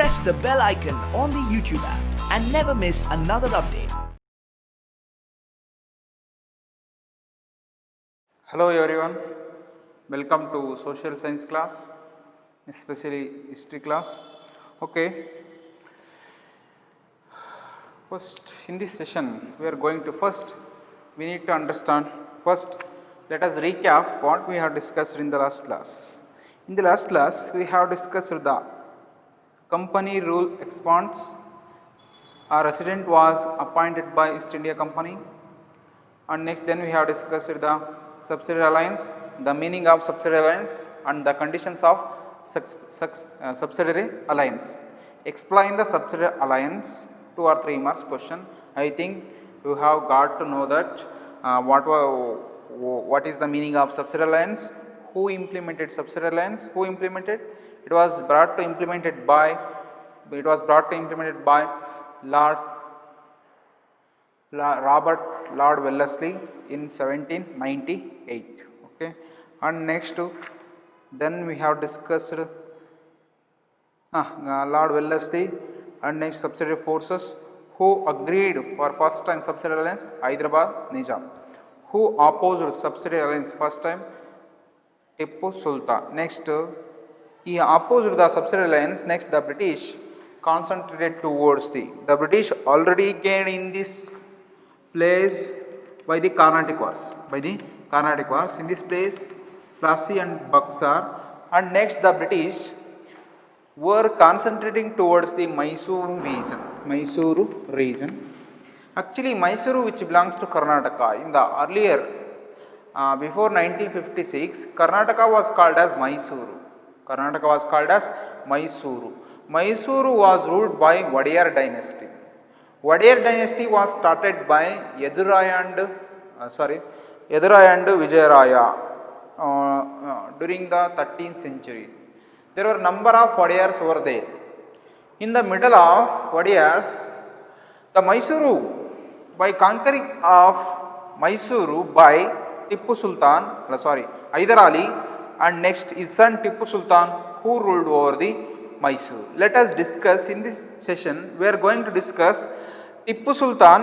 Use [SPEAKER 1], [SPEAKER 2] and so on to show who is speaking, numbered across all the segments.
[SPEAKER 1] press the bell icon on the YouTube app and never miss another update.
[SPEAKER 2] Hello everyone, welcome to social science class, especially history class. Okay, first in this session we are going to we need to understand let us recap what we have discussed in the last class. In the last class we have discussed the company rule expands. A resident was appointed by East India Company, and next then we have discussed the subsidiary alliance, the meaning of subsidiary alliance and the conditions of subsidiary alliance. Explain the subsidiary alliance, 2 or 3 marks question. I think you have got to know that what is the meaning of subsidiary alliance, who implemented subsidiary alliance, who implemented. It was brought to implemented by Robert Lord Wellesley in 1798. Okay, and next then we have discussed Lord Wellesley, and next subsidiary forces who agreed for first time subsidiary alliance, Hyderabad Nizam. Who opposed subsidiary alliance first time, Tippu Sultan. Next he opposed the subsidiary alliance. Next the British concentrated towards the British already gained in this place by the Carnatic Wars. In this place, Plassey and Buxar, and next the British were concentrating towards the Mysuru region. Actually, Mysuru, which belongs to Karnataka, in the earlier before 1956, Karnataka was called as Mysuru. Mysuru was ruled by Wadiyar dynasty. Wadiyar dynasty was started by Yeduraya and Vijayaraya during the 13th century. There were number of Wadiyars over there. In the middle of Wadiyars, the Mysuru, by conquering of Mysuru by Hyder Ali, and next his son Tippu Sultan, who ruled over the Mysore. Let us discuss in this session. We are going to discuss Tippu Sultan.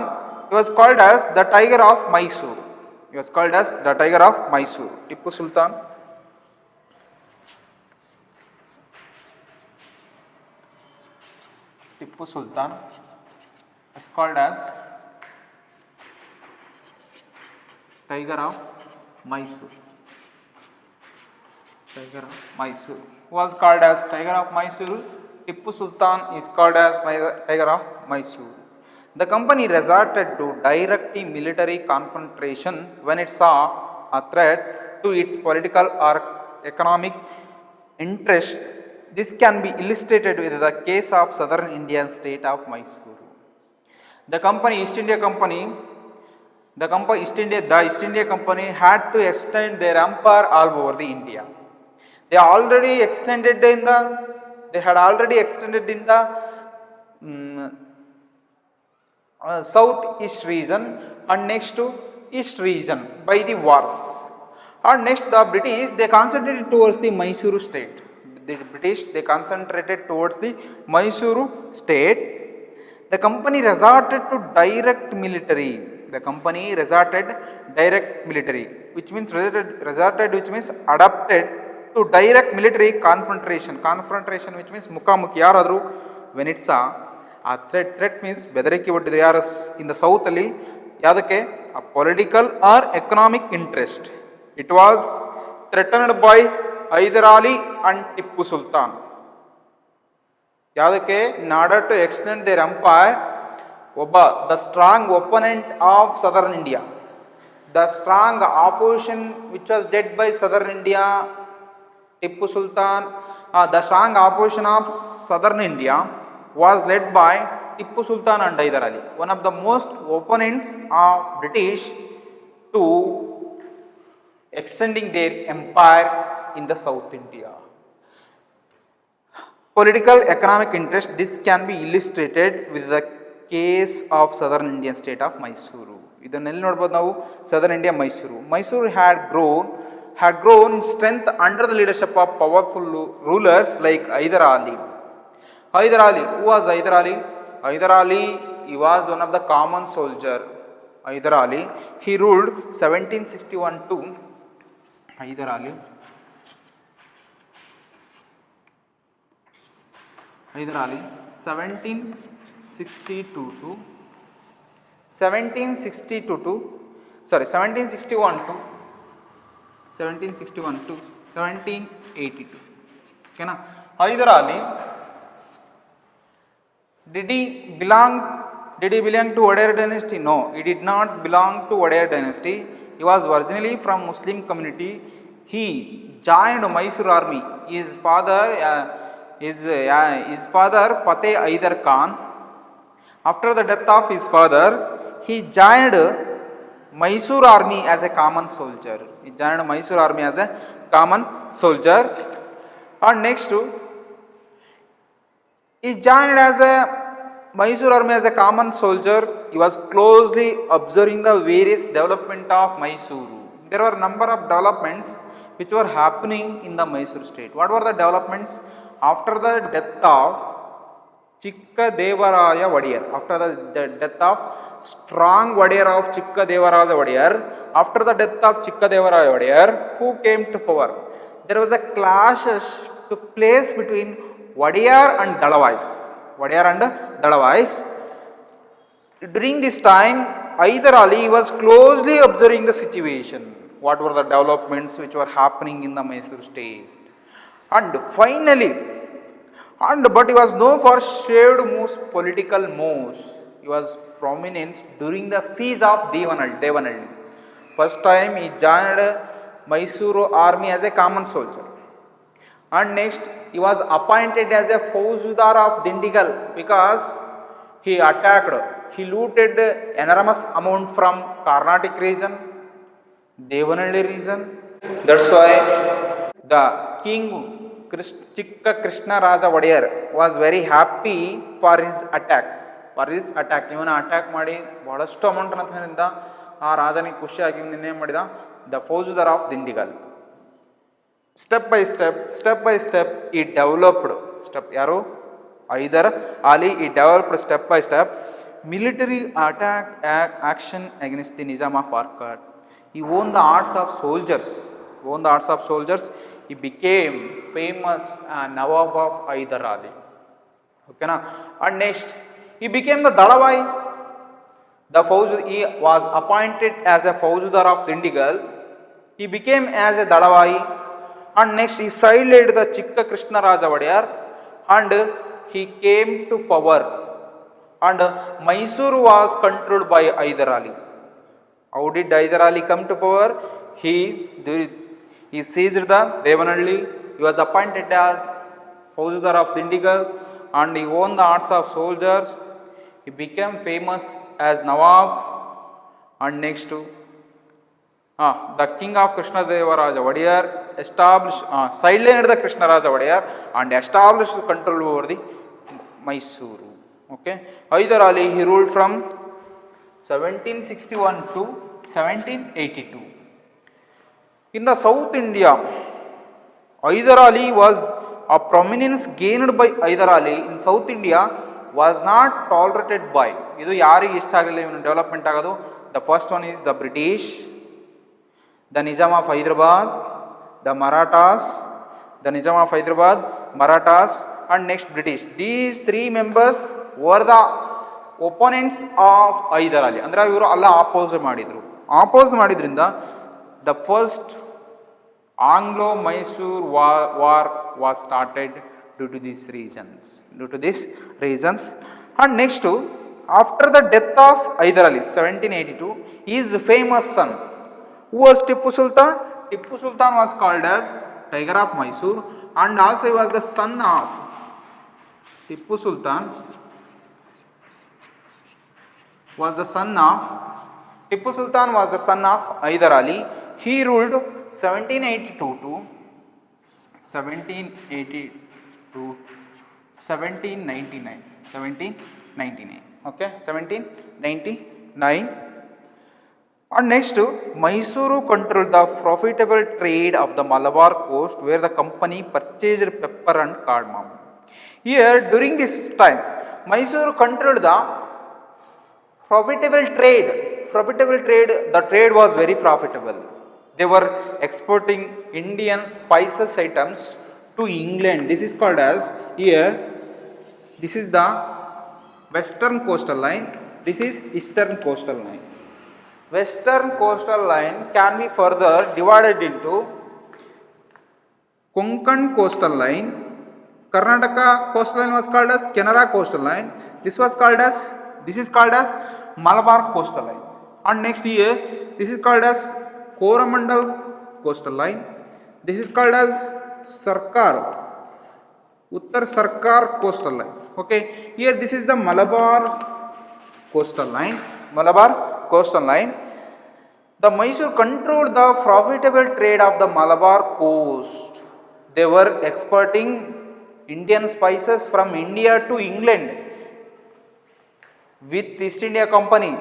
[SPEAKER 2] He was called as the Tiger of Mysore. Tippu Sultan. Tippu Sultan is called as Tiger of Mysore. Was called as Tiger of Mysore. Tippu Sultan is called as Tiger of Mysore. The company resorted to direct military confrontation when it saw a threat to its political or economic interests. This can be illustrated with the case of southern Indian state of Mysore. The East India Company had to extend their empire all over the India. They had already extended in the southeast region, and next to east region by the wars. And next the British, they concentrated towards the Mysuru state. The company resorted direct military, which means adapted to direct military confrontation, which means mukamuki yaradru when it's a threat means bedariki ಒಡ್ಡಿದ್ರು ಯಾರು in the south ಅಲ್ಲಿ ಯಾವುದಕ್ಕೆ a political or economic interest. It was threatened by Hyder Ali and Tippu Sultan. ಯಾವುದಕ್ಕೆ in order to extend their empire, the strong opponent of southern India, the strong opposition which was led by southern India, Tippu Sultan, the strong opposition of southern India was led by Tippu Sultan and Hyder Ali, one of the most opponents of British to extending their empire in the South India. Political economic interest, this can be illustrated with the case of southern Indian state of Mysuru. ಇದನ್ನೆಲ್ಲಿ ನೋಡಬಹುದು ನಾವು, southern India Mysuru had grown in strength under the leadership of powerful rulers like Hyder Ali. Hyder Ali. Who was Hyder Ali? Hyder Ali, he was one of the common soldier. Hyder Ali, he ruled 1761 to Hyder Ali. Hyder Ali, 1762 to 1762 to 1761 to 1782. Okay na? Hyder Ali, did he belong to Wadair dynasty? No, he did not belong to Wadair dynasty. He was originally from Muslim community. He joined Mysore army. His father Fateh Hyder Khan. After the death of his father, he joined Mysore army as a common soldier. And next, he joined as a Mysore army as a common soldier. He was closely observing the various development of Mysore. There were a number of developments which were happening in the Mysore state. What were the developments? After the death of Chikkadevaraya Wadiyar, after the death of strong Wadiyar of Chikkadevaraya Wadiyar, after the death of Chikkadevaraya Wadiyar, who came to power? There was a clash took place between Wadiyar and Dalawais. During this time, Hyder Ali was closely observing the situation. What were the developments which were happening in the Mysore state? And finally, but he was known for shared moves, political moves. He was prominent during the siege of Devanalli. First time he joined Mysore army as a common soldier. And next, he was appointed as a Fauzdar of Dindigal because he looted enormous amount from Carnatic region, Devanalli region. That's why the king Chikka Krishna Raja Wadiyar was very happy for his attack. ಇವನ attack ಮಾಡಿ ಬಹಳಷ್ಟು amount ಅನ್ನೋದ್ರಿಂದ ಆ ರಾಜನಿಗೆ ಖುಷಿಯಾಗಿ ಇನ್ನೇನು ಮಾಡಿದ the faujdar of Dindigul. Step by step ಈ ಡೆವಲಪ್ಡ್ ಯಾರು ಹೈದರ್ ಅಲಿ ಈ developed step by step military attack action against the Nizam of Arcot. He won the hearts of soldiers. He became famous Nawab of Hyder Ali. Okay na? And next, he became the Dalawai. He was appointed as a Fauzdar of Dindigal. He became as a Dalawai. And next, he sided the Chikka Krishna Raja Wadiyar and he came to power. And Mysore was controlled by Hyder Ali. How did Hyder Ali come to power? He seized the Devanalli. He was appointed as Fauzdar of Dindigal and he won the hearts of soldiers. He became famous as Nawab. And next to the king of Krishnadevaraja Wadiyar sidelined the Krishna Raja Wadiyar and established control over the Mysore. Okay, Hyder Ali, he ruled from 1761 to 1782. In the South India, Hyder Ali was a prominence gained by Hyder Ali in South India was not tolerated by. Idu yarige ishta agilla ಇವನು development ಆಗೋದು. The first one is the British, the Nizam of Hyderabad, the Nizam of Hyderabad, Marathas and next British. These three members were the opponents of Hyder Ali. ಅಂದ್ರೆ ಇವರು ಎಲ್ಲ ಆಪೋಸ್ ಮಾಡಿದ್ರಿಂದ the first Anglo-Mysore war was started due to these reasons. And next, after the death of Hyder Ali, 1782, his famous son, who was Tipu Sultan. Tipu Sultan was called as Tiger of Mysore, and also he was the son of Tipu Sultan. Was the son of Hyder Ali. He ruled 1782 to 1799. Okay, 1799. And next, Mysore controlled the profitable trade of the Malabar coast where the company purchased pepper and cardamom. Here, during this time, Mysore controlled the profitable trade. Profitable trade, the trade was very profitable. They were exporting Indian spices items to England. This is called as, here, this is the western coastal line, this is eastern coastal line. Western coastal line can be further divided into Konkan coastal line. Karnataka coastal line was called as Canara coastal line. This is called as Malabar coastal line. And next here, this is called as Coromandel coastal line. This is called as Uttar Sarkar coastal line. Okay, here this is the Malabar coastal line. Malabar coastal line. The Mysore controlled the profitable trade of the Malabar coast. They were exporting Indian spices from India to England with East India Company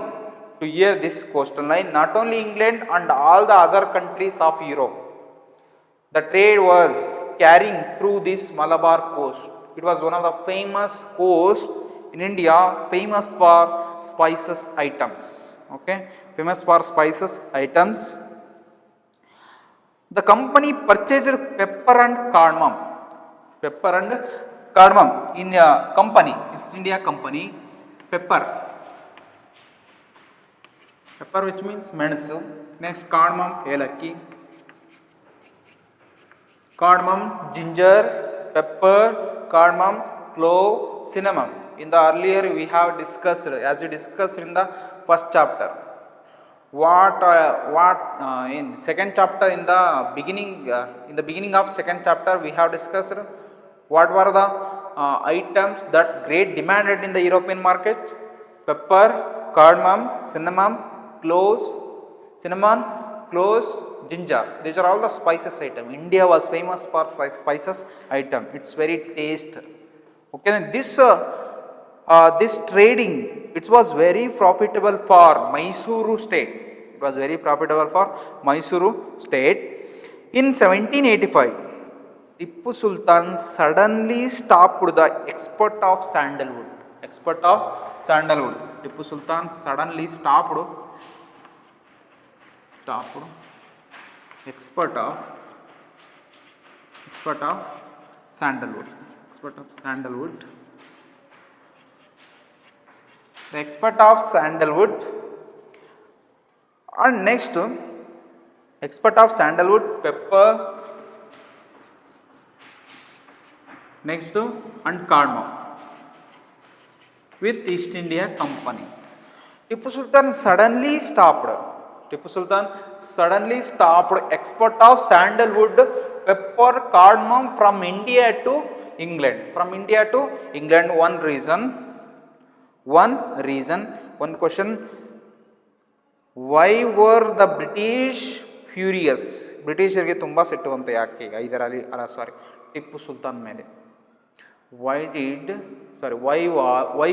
[SPEAKER 2] to here this coastal line, not only England and all the other countries of Europe. The trade was carrying through this Malabar coast. It was one of the famous coast in India, famous for spices items. Okay, famous for spices items. The company purchased pepper and cardamom. Pepper and cardamom in a company, East India Company. Pepper. Pepper, which means menasu. Next, cardamom, elakki. Cardamom, ginger, pepper, cardamom, clove, cinnamon. In the earlier we have discussed, as we discussed in the first chapter. In second chapter, in the beginning of second chapter, we have discussed what were the items that great demanded in the European market: pepper, cardamom, cinnamon, cloves, ginger. These are all the spices item. India was famous for spices item. It's very taste. Okay, this trading, it was very profitable for Mysuru state. It was very profitable for Mysuru state. In 1785, Tipu Sultan suddenly stopped the export of sandalwood. Tipu Sultan suddenly stopped export of sandalwood. The export of sandalwood, and next export of sandalwood, pepper, next and cardamom with East India Company. Tipu Sultan suddenly stopped export of sandalwood, pepper, cardamom from India to England. One question. Why were the British furious? Britishರಿಗೆ ತುಂಬ ಸಿಟ್ಟು ಅಂತ ಯಾಕೆ ಟಿಪ್ಪು ಸುಲ್ತಾನ್ ಮೇಲೆ? Why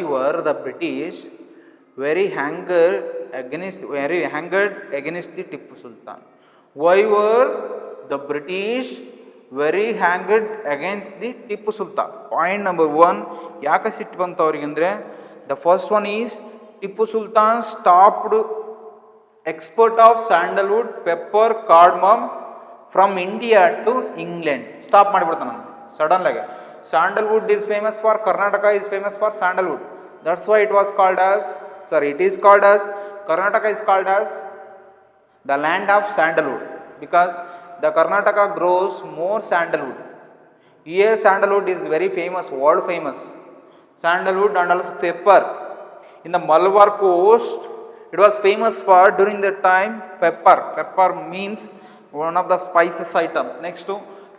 [SPEAKER 2] were the British very angered against the Tipu Sultan? Why were the British very angered against the Tipu Sultan? Point number 1, ಯಾಕೆ ಸಿಟ್ಟು ಬಂತು ಅವರಿಗೆ ಅಂದರೆ, the first one is Tipu Sultan stopped export of sandalwood, pepper, cardamom from India to England. Stop ಮಾಡಿಬಿಡ್ತಾನೆ sudden ಆಗಿ. Sandalwood is famous for, Karnataka is famous for sandalwood. That's why it is called as Karnataka is called as the land of sandalwood, because the Karnataka grows more sandalwood. Here sandalwood is very famous, world famous. Sandalwood and also pepper. In the Malabar coast, it was famous for during that time pepper. Pepper means one of the spices item. Next to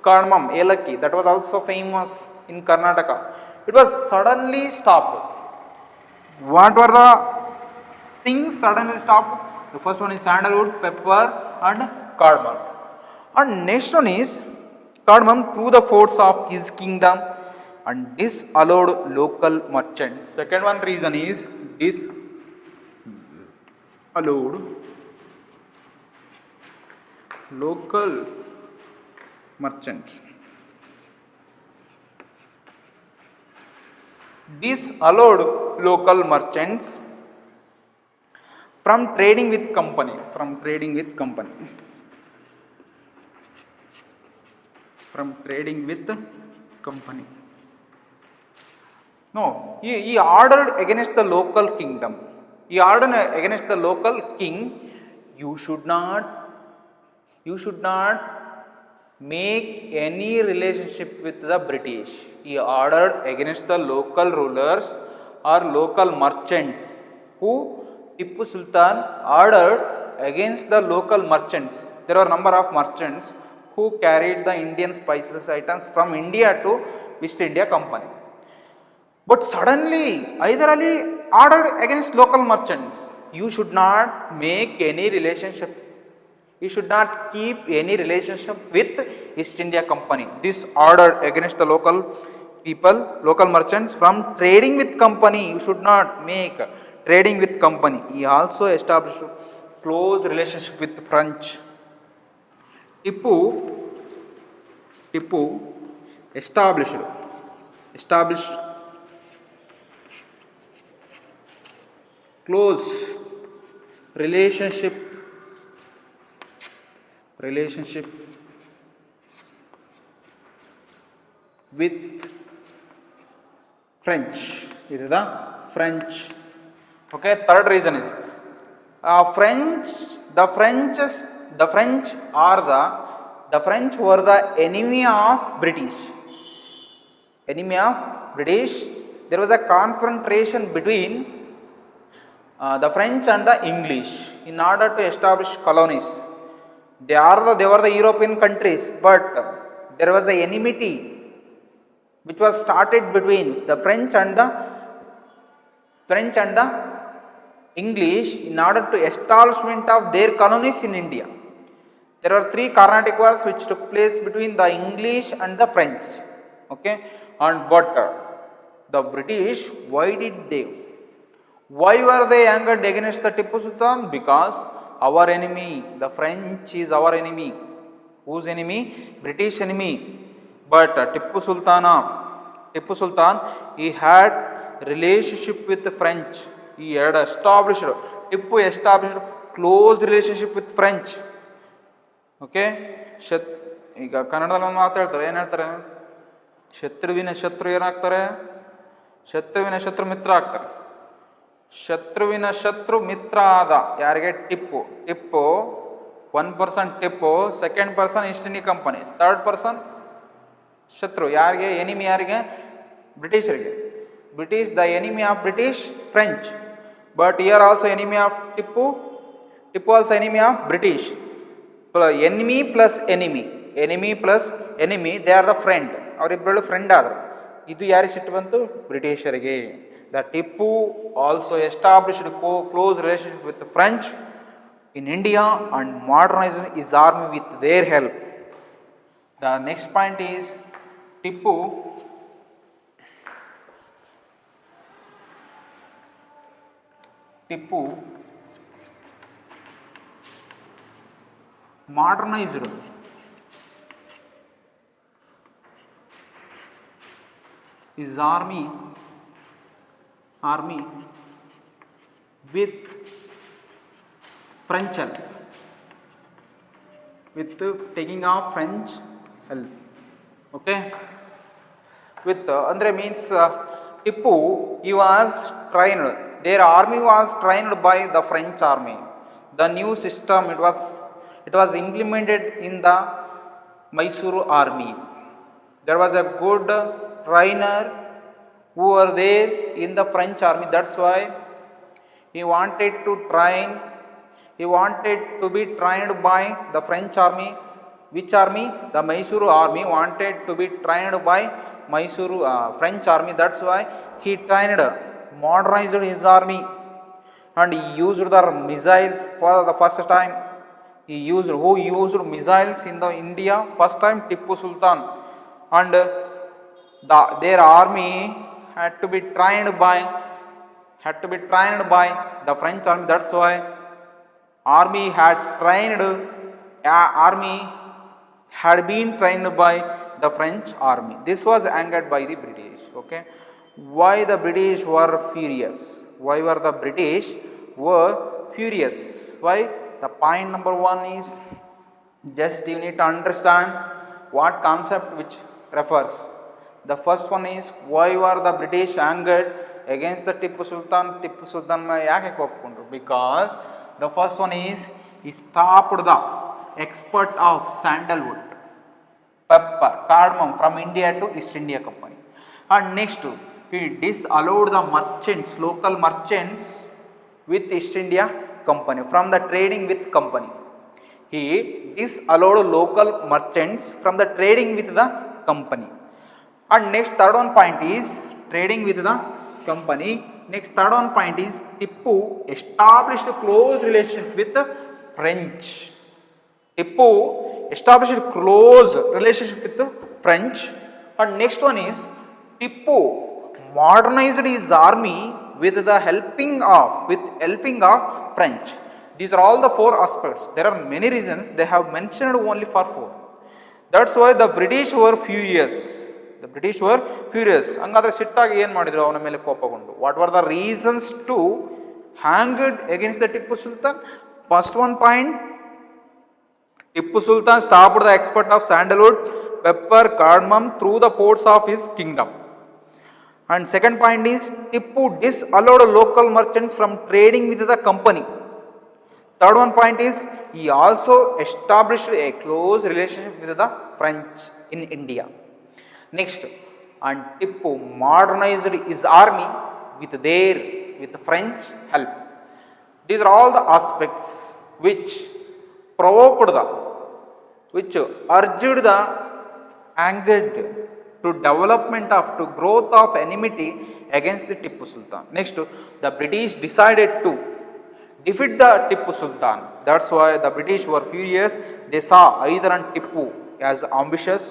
[SPEAKER 2] cardamom, elakki, that was also famous in Karnataka. It was suddenly stopped. What were the things suddenly stopped? The first one is sandalwood, pepper and cardamom. And next one is cardamom through the forts of his kingdom and disallowed local merchants. Second one reason is disallowed local merchant. This allowed local merchants from trading with company, from trading with company, from trading with company. No, he ordered against the local kingdom. He ordered against the local king. You should not make any relationship with the British. He ordered against the local rulers or local merchants. Who? Tipu Sultan ordered against the local merchants. There are number of merchants who carried the Indian spices items from India to West India Company. But suddenly, Hyder Ali ordered against local merchants. You should not make any relationship. You should not keep any relationship with East India Company. This order against the local people, local merchants from trading with company. You should not make trading with company. He also established close relationship with French. Tipu established close relationship with French. This is the French. Okay, third reason is the French were the enemy of British. Enemy of British. There was a confrontation between the French and the English in order to establish colonies. They were the European countries, but there was a enmity which was started between the French and the English in order to establishment of their colonies in India. There are 3 Carnatic wars which took place between the English and the French. Okay, and but the British, why were they angered against the Tipu Sultan? Because our enemy, the French, is our enemy. Whose enemy? British enemy. But Tipu Sultan, he had relationship with the French. He had established close relationship with French. Okay, ಈಗ ಕನ್ನಡದಲ್ಲಿ ಒಂದು ಮಾತಾಡ್ತಾರೆ, ಏನು ಹೇಳ್ತಾರೆ? ಶತ್ರುವಿನ ಶತ್ರು ಏನಾಗ್ತಾರೆ? ಶತ್ರುವಿನ ಶತ್ರು ಮಿತ್ರ ಆಗ್ತಾರೆ. ಶತ್ರುವಿನ ಶತ್ರು ಮಿತ್ರ ಆದ ಯಾರಿಗೆ? Tipu. 1% Tipu, second person East India company, third person ಶತ್ರು ಯಾರಿಗೆ? ಎನಿಮಿ ಯಾರಿಗೆ? ಬ್ರಿಟಿಷರಿಗೆ. British, the enemy of British, French. But here also enemy of Tipu also enemy of British. Enemy plus enemy, they are the friend. ಅವರಿಬ್ಬರು friend ಆದರು. ಇದು ಯಾರಿಗೆ ಸಿಟ್ಟು ಬಂತು? ಬ್ರಿಟಿಷರಿಗೆ. The Tipu also established close relationship with the French in India and modernized his army with their help. The next point is Tipu modernized his army with French help, with taking of French help. Okay, with andre means Tipu, he was trained, their army was trained by the French army. The new system, it was implemented in the Mysuru army. There was a good trainer who were there in the French army. That's why he wanted to be trained by the French army. Which army? The Mysuru army wanted to be trained by Mysuru French army. That's why he modernized his army, and he used the missiles for the first time. Who used missiles in the India first time? Tipu Sultan. And their army had to be trained by the French army. That's why army had been trained by the French army. This was angered by the British. Okay, Why the British were furious? Why were the British were furious? Why? The point number one is, just you need to understand what concept which refers. The first one is, why were the British angered against the Tipu Sultan? Tipu Sultan yaake koppundu? Because the first one is, he stopped the export of sandalwood, pepper, cardamom from India to East India Company. And next, he disallowed the merchants, local merchants with East India Company from the trading with company. He disallowed local merchants from the trading with the company. And next third one point is trading with the company. Next third one point is, Tipu established close relations with the French. Tipu established close relationship with the French. And next one is, Tipu modernized his army with the helping of French. These are all the four aspects. There are many reasons, they have mentioned only for four. That's why the British were furious. The British were furious. ಹಂಗಾದ್ರೆ ಸಿಟ್ಟಾಗಿ ಏನು ಮಾಡಿದ್ರು ಅವನ ಮೇಲೆ ಕೋಪಗೊಂಡು? What were the reasons to hanged against the Tipu Sultan? First one point, Tipu Sultan stopped the export of sandalwood, pepper, cardamom through the ports of his kingdom. And second point is, Tipu disallowed local merchants from trading with the company. Third one point is, he also established a close relationship with the French in India. Next, and Tipu modernized his army with French help. These are all the aspects which provoked which urged the angered to development of to growth of enmity against the Tipu Sultan. Next, the British decided to defeat the Tipu Sultan. That's why the British were furious. They saw Hyder and Tipu as ambitious.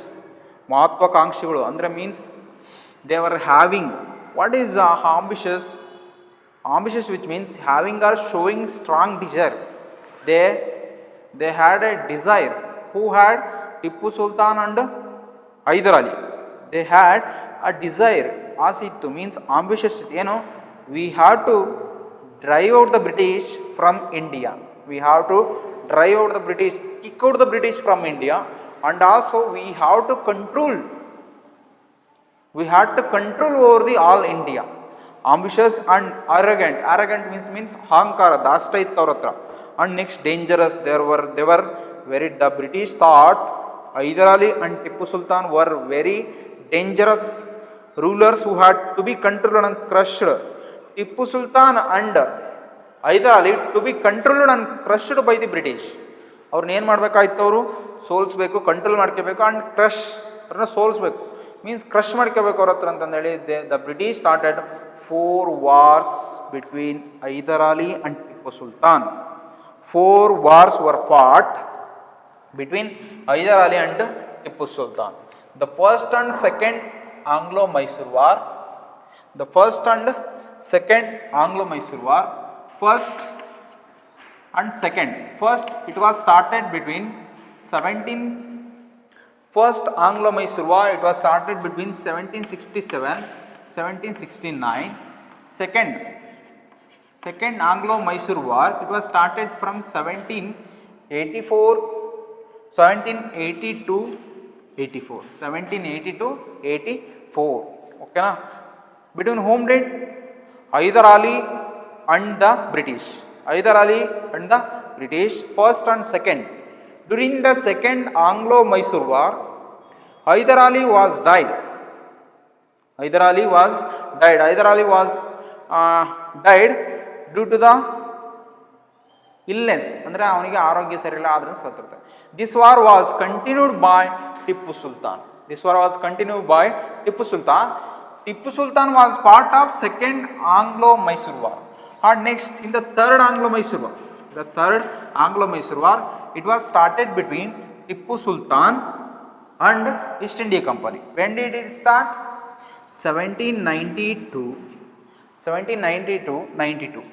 [SPEAKER 2] Mahatwakangshigalu andre means they were having, what is ambitious? Ambitious, which means having or showing strong desire. They had a desire. Who had? Tipu Sultan and Hyder Ali. They had a desire. Asitu means ambitious. We have to drive out the British from India. We have to drive out the British, kick out the British from India, and also we have to control. We had to control over the all India. Ambitious and arrogant. Arrogant means hankara, dasta iತ್ತು ಅವ್ರ ಹತ್ರ. And next, dangerous. They were very. The British thought Hyder Ali and Tipu Sultan were very dangerous rulers who had to be controlled and crushed. Tipu Sultan and Hyder Ali to be controlled and crushed by the British. ಅವ್ರನ್ನ ಏನು ಮಾಡಬೇಕಾಯ್ತು? ಅವರು ಸೋಲ್ಸ್ಬೇಕು, control ಮಾಡ್ಕೋಬೇಕು, and crush ಅವ್ರನ್ನ ಸೋಲ್ಸ್ಬೇಕು. Means crush ಮಾಡ್ಕೋಬೇಕು ಅವ್ರ ಹತ್ರ ಅಂತಂದೇಳಿ the British started 4 wars between Hyder Ali and Tipu Sultan. 4 wars were fought between Hyder Ali and Tipu Sultan. The first and second Anglo-Mysore War. The first and second Anglo-Mysore War. First and second. First, it was started between First Anglo-Mysore War, it was started between 1767-1769. Second Anglo-Mysore War, it was started from 1780 to 84. 1780 to 84. Okay na? Between whom did? Hyder Ali and the British. Hyder Ali and the British, first and second. During the second Anglo-Mysore War, Hyder Ali was died. Hyder Ali was died due to the illness. ಅಂದರೆ ಅವನಿಗೆ ಆರೋಗ್ಯ ಸರಿಯಿಲ್ಲ, ಆದ್ರೆ ಸತ್ತಿರ್ತಾರೆ. This war was continued by Tipu Sultan. Tipu Sultan was part of second Anglo-Mysore War. And next, in the third Anglo-Mysore War, it was started between Tipu Sultan and East India Company. When did it start? 1792.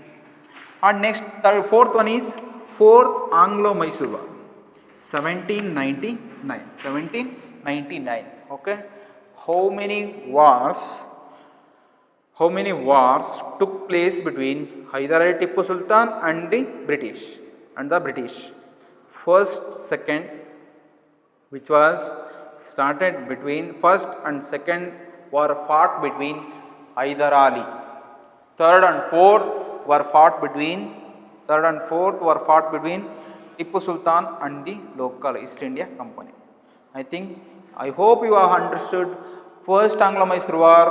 [SPEAKER 2] And next, fourth one is fourth Anglo-Mysore War, 1799. Okay, how many wars how many wars took place between Hyder Ali Tippu Sultan and the British? First, second, which was started between first and second were fought between Hyder Ali. Third and fourth were fought between Tippu Sultan and the local East India Company. I hope you have understood first Anglo-Mysore War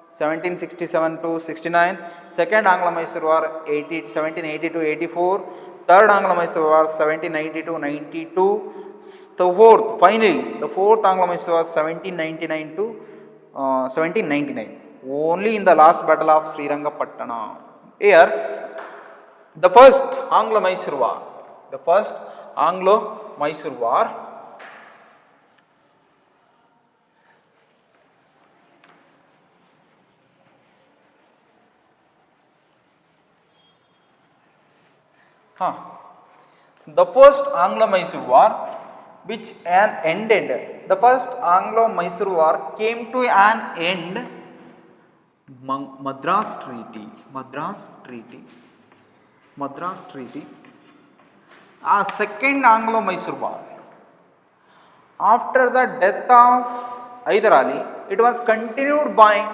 [SPEAKER 2] 1767 to 69, second Anglo-Mysore War 1780 to 84, third Anglo-Mysore War 1790 to 92, the fourth Anglo-Mysore War 1799 to 1799. Only in the last battle of Srirangapatna. Here, the first Anglo-Mysore War, the first Anglo-Mysore War, which ended, the first Anglo-Mysore War came to an end. Madras Treaty. Second Anglo-Mysore War. After the death of Hyder Ali, it was continued by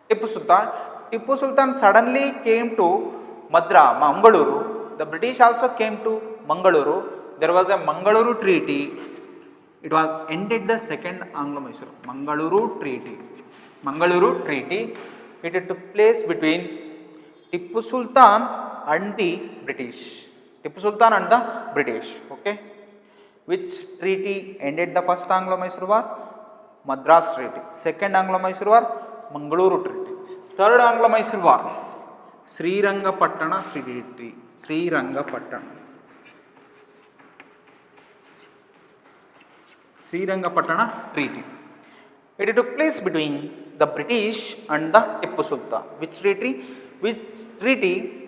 [SPEAKER 2] Tippu Sultan. Tippu Sultan suddenly came to Mangaluru. The British also came to Mangaluru. There was a Mangaluru Treaty. It was ended the second Anglo-Mysore. Mangaluru Treaty. It took place between Tippu Sultan and the British. Okay. Which treaty ended the first Anglo-Mysore War? Madras Treaty. Second Anglo-Mysore War, Mangaluru Treaty. Third Anglo-Mysore War, Srirangapatna Treaty. Srirangapatna Treaty. It took place between the British and the Tippu Sultan. Which treaty?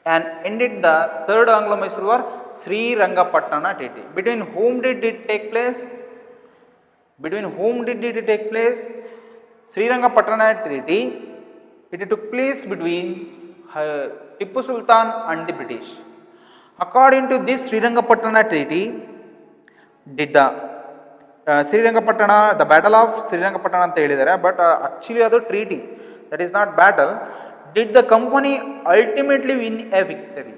[SPEAKER 2] And ended the third Anglo-Mysore War, Srirangapatna Treaty. Between whom did it take place? Srirangapatna Treaty. It took place between Tippu Sultan and the British. According to this Srirangapatna Treaty, did the the battle of Srirangapatna anta helidare, but actually adu treaty, that is not battle. Did the company ultimately win a victory?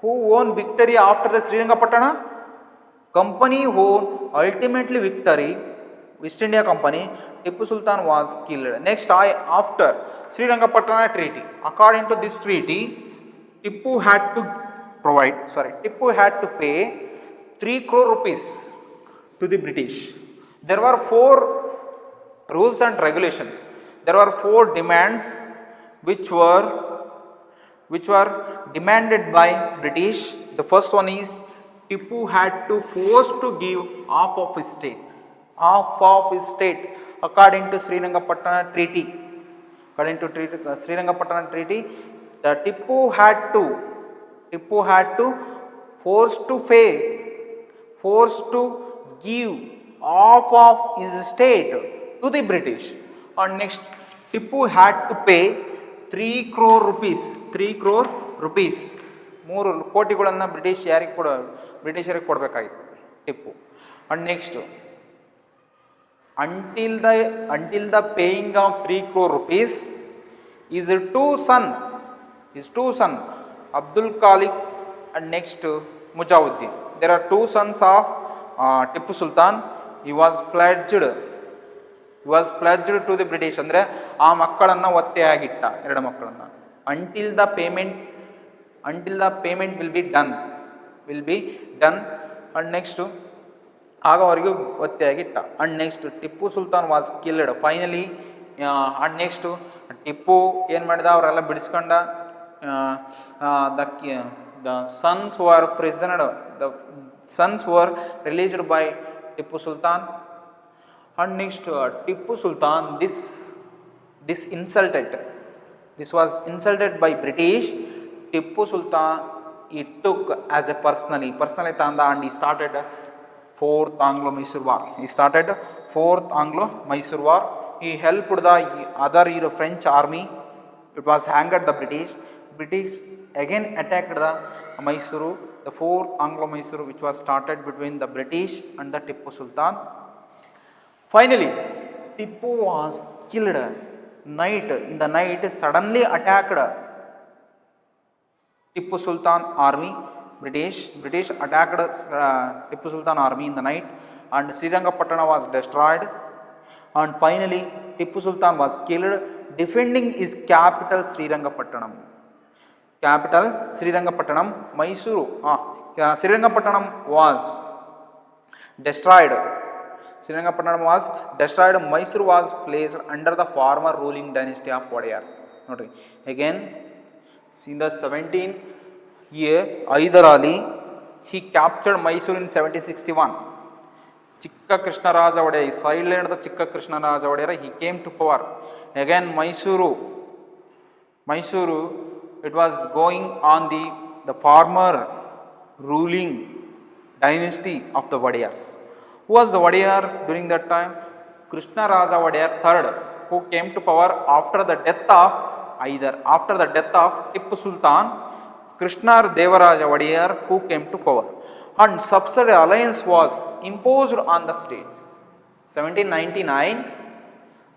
[SPEAKER 2] Who won victory after the Srirangapatna? Company won ultimately victory. East India Company. Tippu Sultan was killed. Next, after Srirangapatna Treaty. According to this treaty, Tippu had to pay 3 crore rupees to the British. There were 4 rules and regulations. There were 4 demands which were demanded by British. The first one is Tippu had to force to give half of his state according to Srirangapatna Treaty. According to Srirangapatna Treaty, the Tippu had to force to give half of his state to the British. And next, Tippu had to pay 3 crore rupees. 3 ಕೋಟಿಗಳನ್ನು ಬ್ರಿಟಿಷರಿಗೆ ಕೊಡಬೇಕಾಗಿತ್ತು Tippu. And next, until the paying of 3 crore rupees, his two son Abdul Khalik and next Mujawuddin. There are 2 sons of Tippu Sultan. He was pledged to the British. ಅಂದರೆ ಆ ಮಕ್ಕಳನ್ನು ಒತ್ತೆಯಾಗಿಟ್ಟ, 2 ಮಕ್ಕಳನ್ನು. until the payment will be done. And next, ಆಗ ಅವರಿಗೆ ಒತ್ತೆಯಾಗಿಟ್ಟ. And next Tippu Sultan was killed finally. And next Tippu ಏನು ಮಾಡಿದ, ಅವರೆಲ್ಲ ಬಿಡಿಸ್ಕೊಂಡ. The sons were prisonered, the sons were released by Tippu Sultan. And next Tippu Sultan this was insulted by British. Tippu Sultan, he took as a personally tanda, and he started 4th Anglo-Mysore War. he helped the other French army. It was angered the British. British again attacked the Mysuru, the fourth Anglo-Mysuru, which was started between the British and the Tipu Sultan. Finally, Tipu was killed. In the night, suddenly attacked Tipu Sultan army. British attacked Tipu Sultan army in the night, and Srirangapatna was destroyed. And finally, Tipu Sultan was killed, defending his capital Srirangapatnam. Mysuru. Srirangapatnam was destroyed. Mysuru was placed under the former ruling dynasty of Wadiyars. Again, in the 17th year, Hyder Ali, he captured Mysuru in 1761. Chikka Krishnaraja Wadiyar, silent the Chikka Krishnaraja Wadiyar, he came to power. Again, Mysuru, it was going on the former ruling dynasty of the Wadiyars. Who was the Wadiyar during that time? Krishnaraja Wadiyar III, who came to power after the death of Tipu Sultan. Krishna Devaraja Wadiyar, who came to power, and subsidiary alliance was imposed on the state. 1799,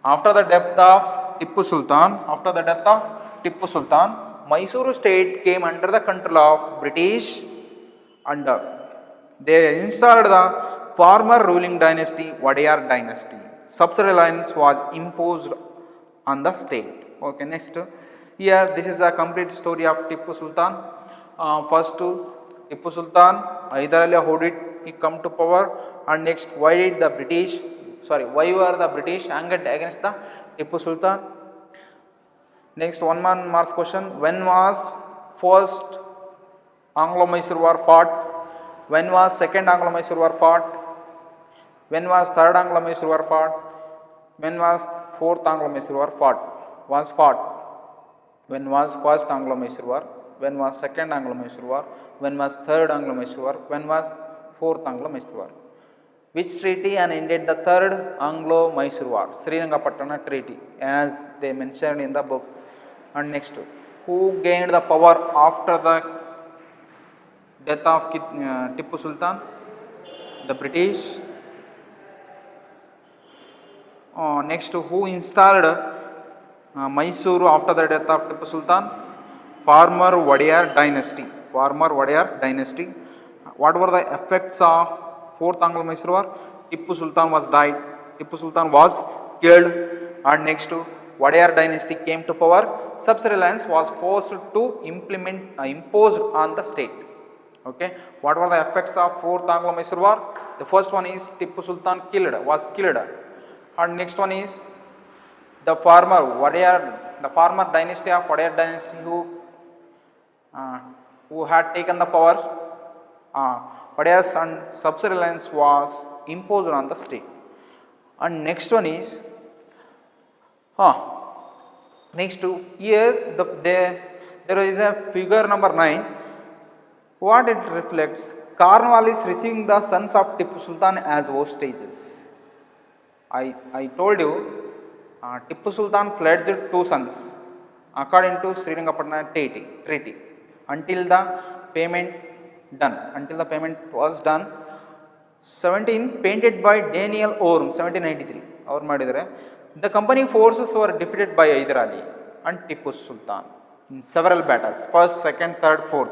[SPEAKER 2] after the death of Tipu Sultan, Mysuru state came under the control of British, and they installed the former ruling dynasty, Wadiyar dynasty. Subsidiary alliance was imposed on the state. Okay, next. Here, this is a complete story of Tipu Sultan. First, Tipu Sultan, Hyder Ali, how did he come to power? And next, why were the British angered against the Tipu Sultan? Next, one man marks question. When was first Anglo-Mysore War fought? When was second Anglo-Mysore War fought? When was third Anglo-Mysore War fought? When was fourth Anglo-Mysore War fought? When was first Anglo-Mysore War? When was second Anglo-Mysore War? When was third Anglo-Mysore War? When was fourth Anglo-Mysore War? Which treaty ended the third Anglo-Mysore War? Srirangapatna Treaty, as they mentioned in the book. And next, who gained the power after the death of Tipu Sultan? The British. Next, who installed Mysuru after the death of Tipu Sultan? Former Wadiyar dynasty. What were the effects of fourth Anglo-Mysore War? Tipu Sultan was killed, and next, Wadiyar dynasty came to power. Subsidiary alliance was forced to imposed on the state. Okay, what were the effects of fourth Anglo-Mysore War? The first one is Tipu Sultan was killed, and next one is the former dynasty of Wadiyar dynasty who had taken the power. Wadiyars and subsidiary alliance was imposed on the state. And next one is here there is a figure number 9. What it reflects? Cornwallis receiving the sons of Tipu Sultan as hostages. I told you, Tipu Sultan pledged 2 sons according to Srirangapatna Treaty until the payment was done. 17 painted by Daniel Orme, 1793. The company forces were defeated by Hyder Ali and Tipu Sultan in several battles, first, second, third, fourth.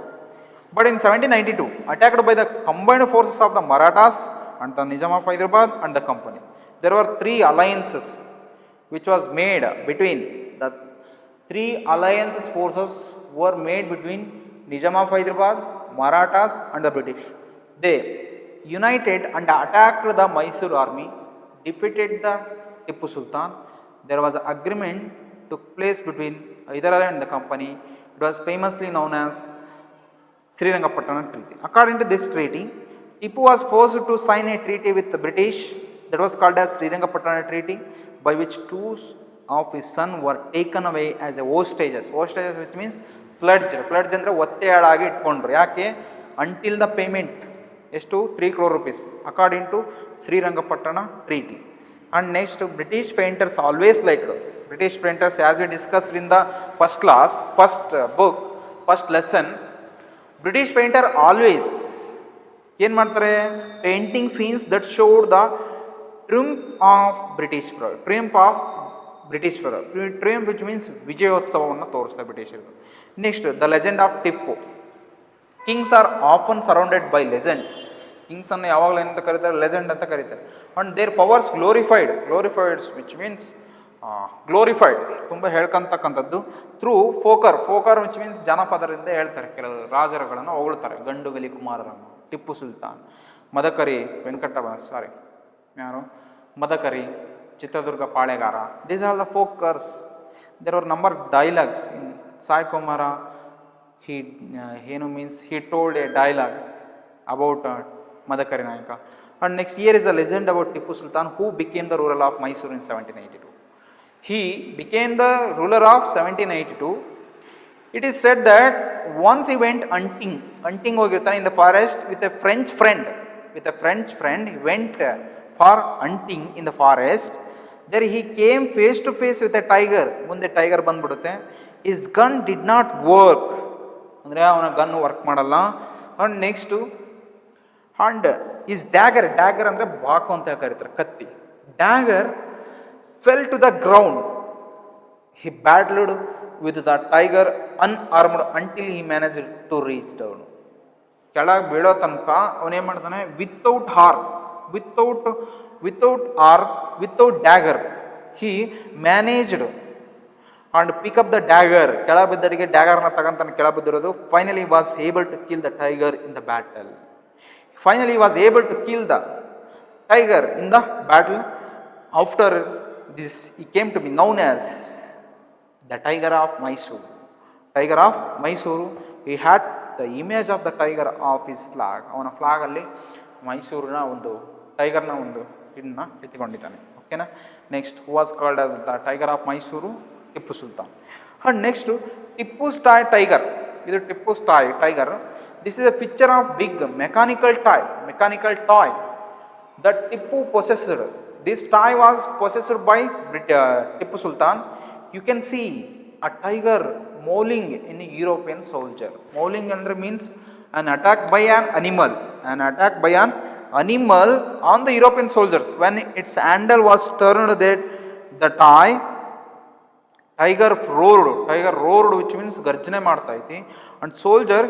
[SPEAKER 2] But in 1792, attacked by the combined forces of the Marathas and the Nizam of Hyderabad and the company. There were 3 alliances which was made between the 3 alliances forces were made between Nizam of Hyderabad, Marathas and the British. They united and attacked the Mysore army, defeated the Tipu Sultan. There was an agreement took place between Hyder Ali and the company. It was famously known as Srirangapatna Treaty. According to this treaty, Tipu was forced to sign a treaty with the British that was called as Srirangapatna Treaty, by which 2 of his sons were taken away as a hostages, which means pledged ಅಂದರೆ ಒತ್ತೆಯಾಳಾಗಿ ಇಟ್ಕೊಂಡ್ರು. ಯಾಕೆ? until the payment ಎಷ್ಟು 3 crore rupees according to Srirangapatna Treaty. And next, British painters always liked. British painters, as we discussed in the first class, book, first lesson, British painter always ಏನು ಮಾಡ್ತಾರೆ, painting scenes that showed the triumph of triumph which means ವಿಜಯೋತ್ಸವವನ್ನು ತೋರಿಸ್ತಾರೆ ಬ್ರಿಟಿಷರು. Next, the legend of Tippu. Kings are often surrounded by legend. ಕಿಂಗ್ಸನ್ನು ಯಾವಾಗಲೂ ಏನಂತ ಕರೀತಾರೆ, legend ಅಂತ ಕರೀತಾರೆ. And their powers glorified which means glorified, ತುಂಬ ಹೇಳ್ಕೊಂತಕ್ಕಂಥದ್ದು. ಥ್ರೂ ಫೋಕರ್ ವಿಚ್ ಮೀನ್ಸ್ ಜಾನಪದರಿಂದ ಹೇಳ್ತಾರೆ, ಕೆಲವು ರಾಜರುಗಳನ್ನು ಹೊಗಳ್ತಾರೆ. ಗಂಡುಗಲಿ ಕುಮಾರರನ್ನು, Tippu Sultan, Madakari, Chitradurga palegar. These are the folkers. There are number dialogues in Sai Kumar. he told a dialogue about Madakari Nayaka. And next, here is a legend about Tippu Sultan, who became the ruler of Mysore in 1782. He became the ruler of 1782. It is said that once he went hunting ಹೋಗಿರ್ತಾನೆ in the forest with a French friend. He went for hunting in the forest. There he came face to face with a tiger. ಮುಂದೆ tiger ಬಂದ್ಬಿಡುತ್ತೆ. His gun did not work. ಅಂದರೆ ಅವನ gun work ಮಾಡಲ್ಲ. And next, and his dagger ಅಂದರೆ ಬಾಕು ಅಂತ ಕರೀತಾರೆ, ಕತ್ತಿ. Dagger fell to the ground. He battled with the tiger unarmed until he manage to reach down. ಕೆಳಗೆ ಬೀಳೋ ತನಕ ಅವನೇನು ಮಾಡ್ತಾನೆ, without dagger he managed and pick up the dagger. ಕೆಳ ಬಿದ್ದಡಿಗೆ ಡ್ಯಾಗರ್ನ ತಗೊಂತಾನೆ, ಕೆಳ ಬಿದ್ದಿರೋದು. Finally was able to kill the tiger in the battle. After this he came to be known as the Tiger of Mysore. He had the image of the tiger of his flag. ಅವನ ಫ್ಲಾಗಲ್ಲಿ ಮೈಸೂರಿನ ಒಂದು ಟೈಗರ್ನ ಒಂದು ಇದನ್ನ ಇಟ್ಕೊಂಡಿದ್ದಾನೆ. ಓಕೆನಾ. Next, who was called as the tiger of Mysuru, Tippu Sultan. And next, Tippu's tiger. ಇದು Tippu's tiger. This is a picture of big mechanical toy that Tippu possessed. This toy was possessed by Tippu Sultan. You can see a tiger mauling in a European soldier. Mauling under means an attack by an animal on the European soldiers. When its handle was turned, the tiger roared which means garjane ಮಾಡ್ತಾ ಐತಿ. and soldier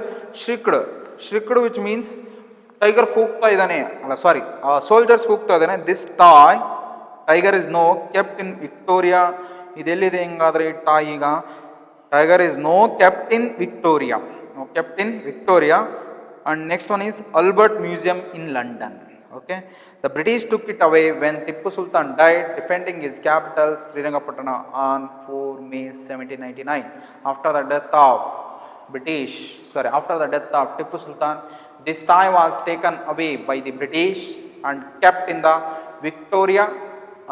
[SPEAKER 2] shrieked which means tiger ಕೂಗ್ತಾ ಇದ್ದಾನೆ, soldiers ಕೂಗ್ತಾ ಇದ್ದಾನೆ. This tiger is now kept in Victoria. ಇದೆಲ್ಲಿದೆ ಹಿಂಗಾದ್ರೆ ಈ toy ಈಗ? Tiger is now kept in Victoria. And next one is Albert museum in London. Okay, the British took it away when Tippu Sultan died defending his capital Srirangapatna on 4 May 1799. After the death of Tippu Sultan, this toy was taken away by the British and kept in the Victoria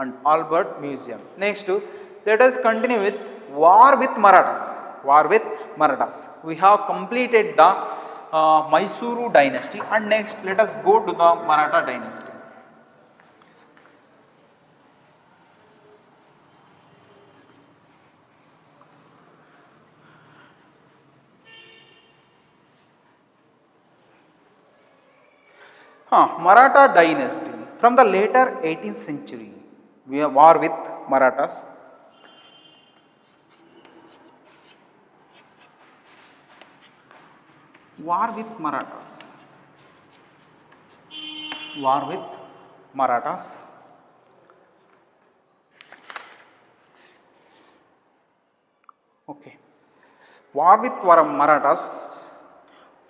[SPEAKER 2] and Albert Museum. Next, let us continue with war with Marathas. We have completed the Mysuru dynasty, and next let us go to the Maratha dynasty. Maratha dynasty. From the later 18th century, we have war with Marathas. War with Marathas. Okay. War with Marathas.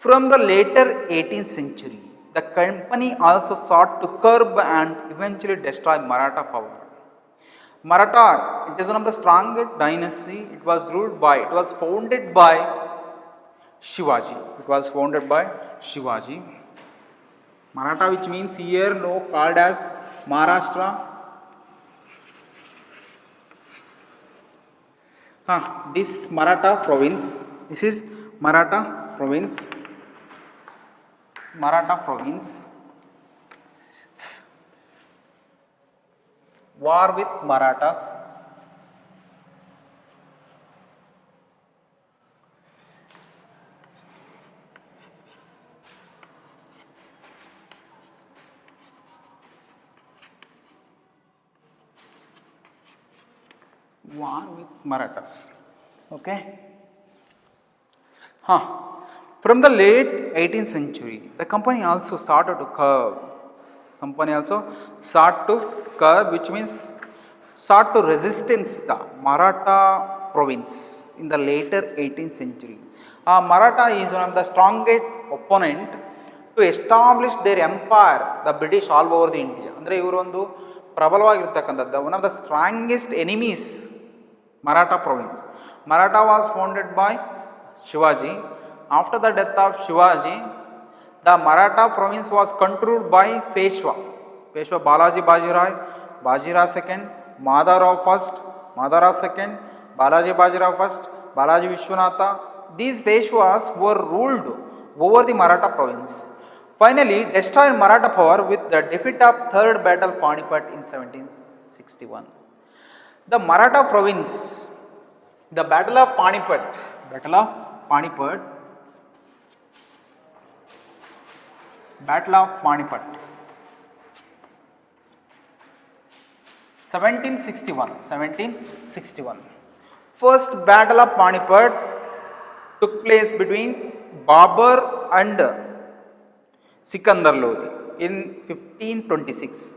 [SPEAKER 2] From the later 18th century, the company also sought to curb and eventually destroy Maratha power. Maratha, it is one of the strongest dynasty. It was founded by Shivaji. Maratha, which means here now called as Maharashtra. This Maratha province. This is Maratha province. war with Marathas. War with Marathas. Okay. From the late 18th century, the company also started to curb. Company also sought to curb, which means sought to resistance the Maratha province in the later 18th century. Maratha is one of the strongest opponent to establish their empire, the British all over the India. ಅಂದರೆ ಇವರೊಂದು ಪ್ರಬಲವಾಗಿರ್ತಕ್ಕಂಥದ್ದು one of the strongest enemies Maratha province. Maratha was founded by Shivaji. After the death of Shivaji, the Maratha province was controlled by Peshwa. Peshwa Balaji Bajirao, Bajirao II, Madhavrao first, Madhavrao II, Balaji Bajirao first, Balaji Vishwanatha. These Peshwas were ruled over the Maratha province. Finally, destroyed Maratha power with the defeat of Third Battle Panipat in 1761. The Maratha province, the Battle of Panipat, Battle of Panipat, Battle of Panipat, 1761. First Battle of Panipat took place between Babur and Sikandar Lodi in 1526.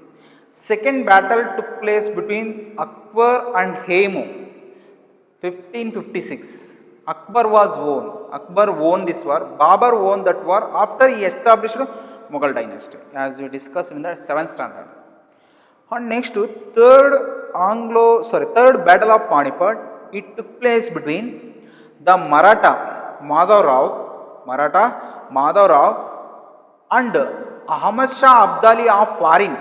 [SPEAKER 2] Second battle took place between Akbar and Hemu, 1556. Akbar was won. Akbar won this war. Babur won that war after he established Mughal dynasty, as we discussed in the 7th standard. And next, third Battle of Panipat. It took place between the Maratha Madhavrao and Ahmad Shah Abdali of Farin.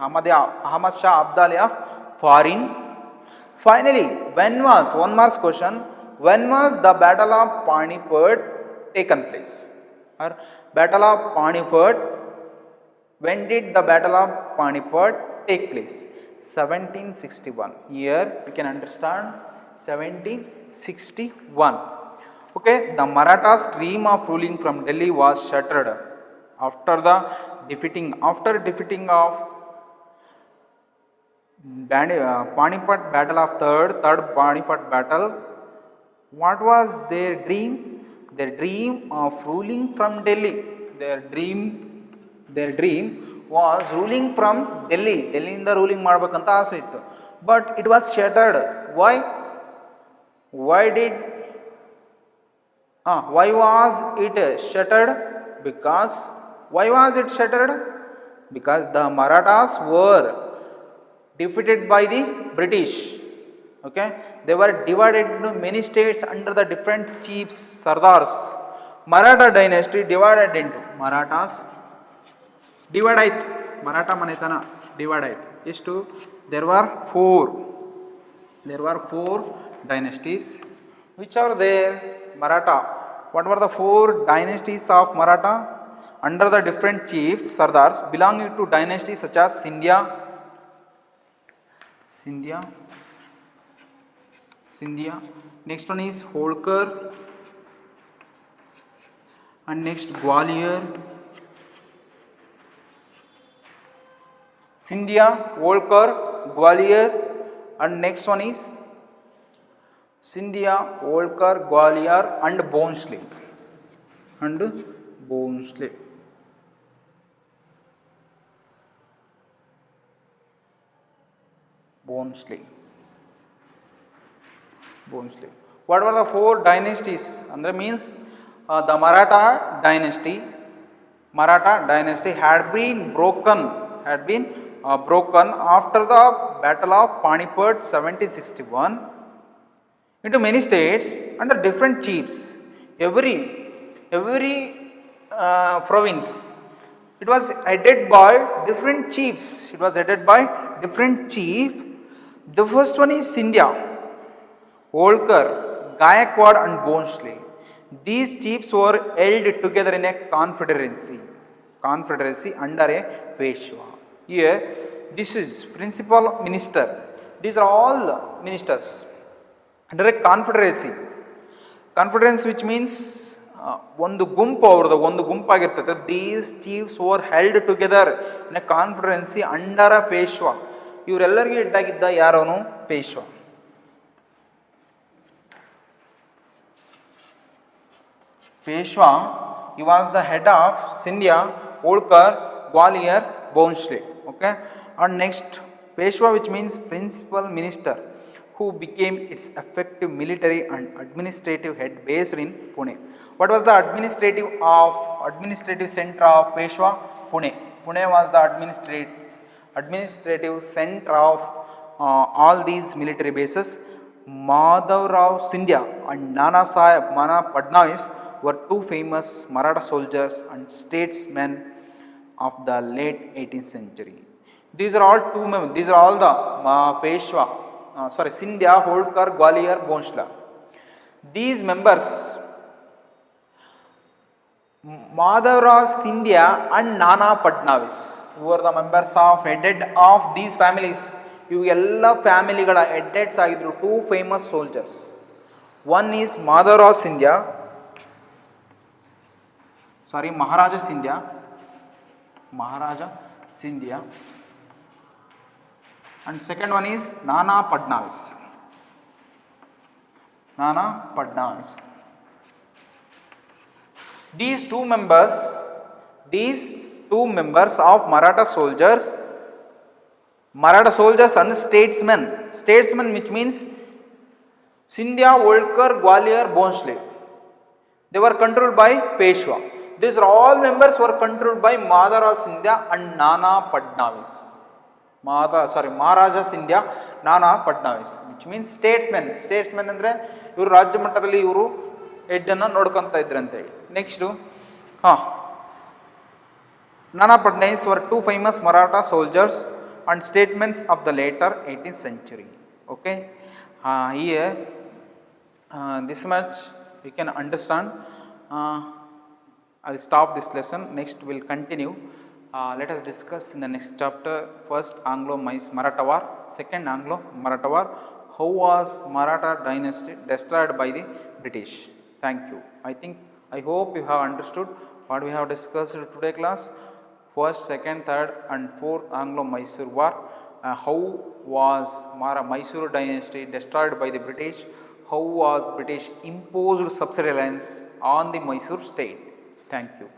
[SPEAKER 2] Ahmad Shah Abdali of Farin. Finally, when was the Battle of Panipat taken place? Or Battle of Panipat, when did the Battle of Panipat take place? 1761. Here we can understand 1761. Okay, the Marathas' dream of ruling from Delhi was shattered after defeating of Panipat Battle of third Panipat Battle. What was their dream? Their dream of ruling from Delhi. Their dream was ruling from Delhi. Delhiಯಿಂದ ruling ಮಾಡಬೇಕಂತ ಆಸೆ ಇತ್ತು. But it was shattered. Why was it shattered? Why was it shattered? Because the Marathas were defeated by the British. Okay, they were divided into many states under the different chiefs, Sardars. Maratha dynasty divided into Marathas. Divide ಆಯಿತು, Maratha ಮನೆತನ divide ಆಯಿತು. ಎಷ್ಟು? There were four dynasties. Which are there? Maratha. What were the four dynasties of Maratha? Under the different chiefs, Sardars, belonging to dynasties such as Sindhya. Next one is Holkar, and next Gwalior. Sindhya, Holkar, Gwalior, and next one is Sindhya, Holkar, Gwalior, and Bhonsle. What were the four dynasties? Andre means the Maratha dynasty had been broken after the Battle of Panipat 1761 into many states under different chiefs. Every province, it was headed by different chiefs. The first one is Sindhya, Holkar, Gaikwad, and Bhonsle. These chiefs were held together in a confederacy under a Peshwa. Here, This is principal minister. These are all ministers. Direct confederacy. Confederacy which means ಒಂದು ಗುಂಪು ಅವ್ರದ್ದು ಒಂದು ಗುಂಪಾಗಿರ್ತದೆ. These chiefs were held together in a confederacy under a Peshwa. ಇವರೆಲ್ಲರಿಗೂ ಹೆಡ್ಡಾಗಿದ್ದ ಯಾರವನು? Peshwa. Peshwa, he was the head of Sindhya, Holkar, Gwalior, Bhonsle. Okay, and next Peshwa, which means principal minister, who became its effective military and administrative head based in Pune. What was the administrative center of Peshwa? Pune. Pune was the administrative center of all these military bases. Madhavrao Sindhya and Nana Sahib Padnavis were two famous Maratha soldiers and statesmen of the late 18th century. These are all these are all the Peshwa, Sindhya, Holkar, Gwalior, Bhonsle. These members, Madhavrao Sindhya and Nana Padnavis, who were the members of head of these families. ಇವು ಎಲ್ಲ ಫ್ಯಾಮಿಲಿಗಳ heads ಆಗಿದ್ರು. Two famous soldiers. One is Madhavrao Scindia, Maharaja Scindia, and second one is Nana Padnavis. These two members of Maratha soldiers and statesmen. Statesmen which means Sindhya, Holkar, Gwalior, Bhonsle. They were controlled by Peshwa. These are all members were controlled by Madhavrao Sindhya and Nana Padnavis. Maharaja Sindhya, Nana Padnavis, which means statesmen. Statesmen andre iವರು ರಾಜ್ಯ ಮಟ್ಟದಲ್ಲಿ ಇವರು head ಅನ್ನು ನೋಡ್ಕೊಂತ ಇದ್ರಂತೆ. Next Nana Padnavis were two famous Maratha soldiers and statements of the later 18th century. Okay, here this much we can understand. I will stop this lesson. Next we will continue. Let us discuss in the next chapter. First Anglo-Maratha War, second Anglo-Maratha War. How was Maratha dynasty destroyed by the British? Thank you. I hope you have understood what we have discussed today class. First, second, third and fourth Anglo-Mysore War. How was Mysore dynasty destroyed by the British? How was British imposed subsidiary alliance on the Mysore state? Thank you.